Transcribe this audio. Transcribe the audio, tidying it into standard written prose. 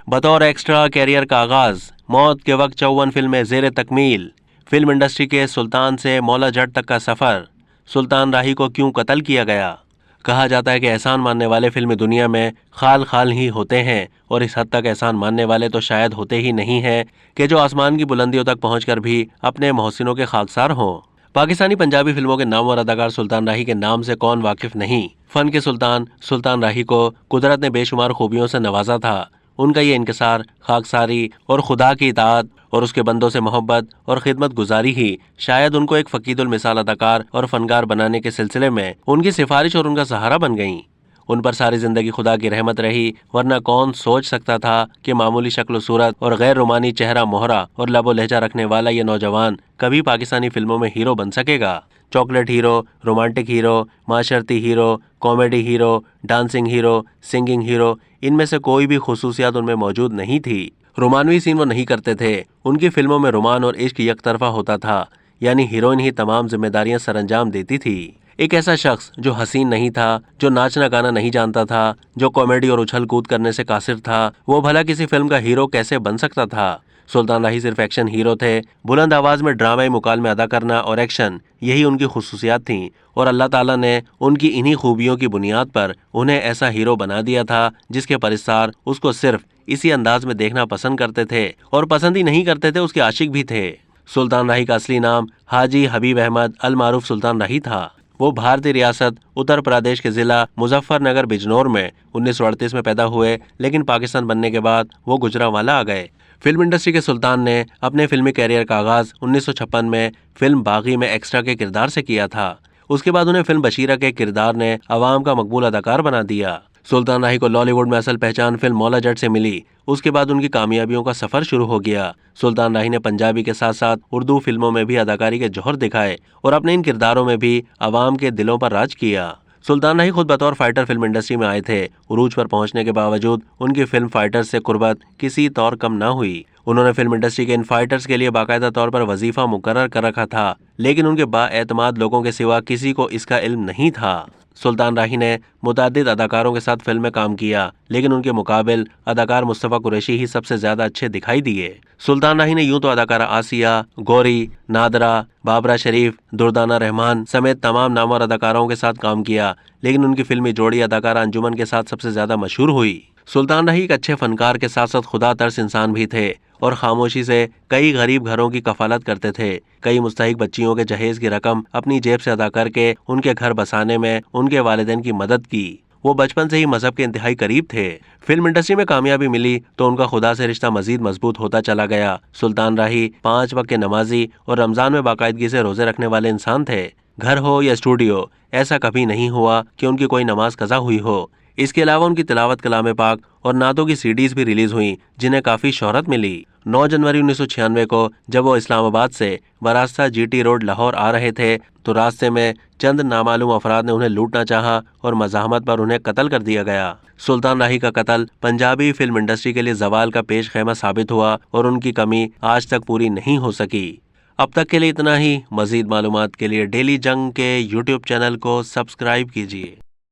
बतौर extra career का आगाज, मौत के वक्त 54 फिल्में ज़ेरे तकमील, फिल्म इंडस्ट्री के सुल्तान से मौला जट तक का सफर, सुल्तान राही को क्यों कत्ल किया गया। कहा जाता है कि एहसान मानने वाले फिल्मी दुनिया में खाल खाल ही होते हैं और इस हद तक एहसान मानने वाले तो शायद होते ही नहीं हैं कि जो आसमान की बुलंदियों तक पहुंचकर भी अपने मोहसिनों के खाकसार हों। पाकिस्तानी पंजाबी फिल्मों के नामवर अदाकार सुल्तान राही के नाम से कौन वाकिफ नहीं। फन के सुल्तान सुल्तान राही को कुदरत ने बेशुमार खूबियों से नवाजा था। उनका ये इंकिसार, खाकसारी और खुदा की इताअत और उसके बंदों से मोहब्बत और खिदमत गुजारी ही शायद उनको एक फकीदुल मिसाल अदाकार और फनकार बनाने के सिलसिले में उनकी सिफारिश और उनका सहारा बन गईं। उन पर सारी जिंदगी खुदा की रहमत रही, वरना कौन सोच सकता था कि मामूली शक्ल सूरत और गैर रोमानी चेहरा मोहरा और लबो लहजा रखने वाला ये नौजवान कभी पाकिस्तानी फिल्मों में हीरो बन सकेगा। चॉकलेट हीरो, रोमांटिक हीरो, माशरती hero, comedy hero, dancing hero, singing hero, इनमें से कोई भी खुसूसियात उनमें मौजूद नहीं थी। रोमानवी सीन वो नहीं करते थे। उनकी फिल्मों में रोमान और इश्क यकतरफा होता था, यानी हीरोइन ही तमाम जिम्मेदारियां सरंजाम देती थी। एक ऐसा शख्स जो हसीन नहीं था, जो नाचना गाना नहीं जानता था, जो कॉमेडी और उछल कूद करने से कासिर था, वो भला किसी फिल्म का हीरो कैसे बन सकता था। सुल्तान राही सिर्फ एक्शन हीरो थे। बुलंद आवाज में ड्रामाई मुकालमे अदा करना और एक्शन, यही उनकी खुसूसियात थीं और अल्लाह ताला ने उनकी इन्हीं खूबियों की बुनियाद पर उन्हें ऐसा हीरो बना दिया था जिसके परिसार उसको सिर्फ इसी अंदाज में देखना पसंद करते थे और पसंद ही नहीं करते थे, उसके आशिक भी थे। सुल्तान राही का असली नाम हाजी हबीब अहमद अल मारूफ सुल्तान राही था। वो भारतीय रियासत उत्तर प्रदेश के जिला मुजफ्फरनगर बिजनौर में 1938 में पैदा हुए, लेकिन पाकिस्तान बनने के बाद वो गुजरांवाला आ गए। फिल्म इंडस्ट्री के सुल्तान ने अपने फिल्मी कैरियर का आगाज 1956 में फिल्म बागी में एक्स्ट्रा के किरदार से किया था। उसके बाद उन्हें फिल्म बशीरा के किरदार ने अवाम का मकबूल अदाकार बना दिया। सुल्तान राही को लॉलीवुड में असल पहचान फिल्म मौला जट से मिली। उसके बाद उनकी कामयाबियों का सफर शुरू हो गया। सुल्तान राही ने पंजाबी के साथ साथ उर्दू फिल्मों में भी अदाकारी के जौहर दिखाए और अपने इन किरदारों में भी अवाम के दिलों पर राज किया। सुल्तान राही खुद बतौर फाइटर फिल्म इंडस्ट्री में आए थे। उरूज पर पहुंचने के बावजूद उनकी फिल्म फाइटर से कुर्बत किसी तौर कम न हुई। उन्होंने फिल्म इंडस्ट्री के इन फाइटर्स के लिए बाकायदा तौर पर वजीफा मुकर्रर कर रखा था, लेकिन उनके बाएतमाद लोगों के सिवा किसी को इसका इल्म नहीं था। सुल्तान राही ने मुतादिद अदाकारों के साथ फिल्म में काम किया, लेकिन उनके मुकाबिल अदाकार मुस्तफ़ा कुरैशी ही सबसे ज्यादा अच्छे दिखाई दिए। सुल्तान राही ने यूं तो अदाकारा आसिया, गौरी, नादरा, बाबरा शरीफ, दुर्दाना रहमान समेत तमाम नामवर अदाकारों के साथ काम किया, लेकिन उनकी फिल्मी जोड़ी अदाकारा अंजुमन के साथ सबसे ज्यादा मशहूर हुई। सुल्तान राही एक अच्छे फनकार के साथ साथ खुदा तर्स इंसान भी थे और खामोशी से कई गरीब घरों की कफालत करते थे। कई मुस्तहिक बच्चियों के जहेज की रकम अपनी जेब से अदा करके उनके घर बसाने में उनके वालिदैन की मदद की। वो बचपन से ही मजहब के इंतहाई करीब थे। फिल्म इंडस्ट्री में कामयाबी मिली तो उनका खुदा से रिश्ता मजीद मजबूत होता चला गया। सुल्तान राही 5 वक्त के नमाजी और रमजान में बाकायदगी से रोजे रखने वाले इंसान थे। घर हो या स्टूडियो, ऐसा कभी नहीं हुआ कि उनकी कोई नमाज कज़ा हुई हो। इसके अलावा उनकी तिलावत कलाम पाक और नातों की सीडीज भी रिलीज हुई, जिन्हें काफी शोहरत मिली। 9 जनवरी 1996 को जब वो इस्लामाबाद से बरास्ता जीटी रोड लाहौर आ रहे थे तो रास्ते में चंद नामालूम अफराद ने उन्हें लूटना चाहा और मज़ाहमत पर उन्हें कत्ल कर दिया गया। सुल्तान राही का कत्ल पंजाबी फिल्म इंडस्ट्री के लिए जवाल का पेश खैमा साबित हुआ और उनकी कमी आज तक पूरी नहीं हो सकी। अब तक के लिए इतना ही। मजीद मालूमात के लिए डेली जंग के यूट्यूब चैनल को सब्सक्राइब कीजिए।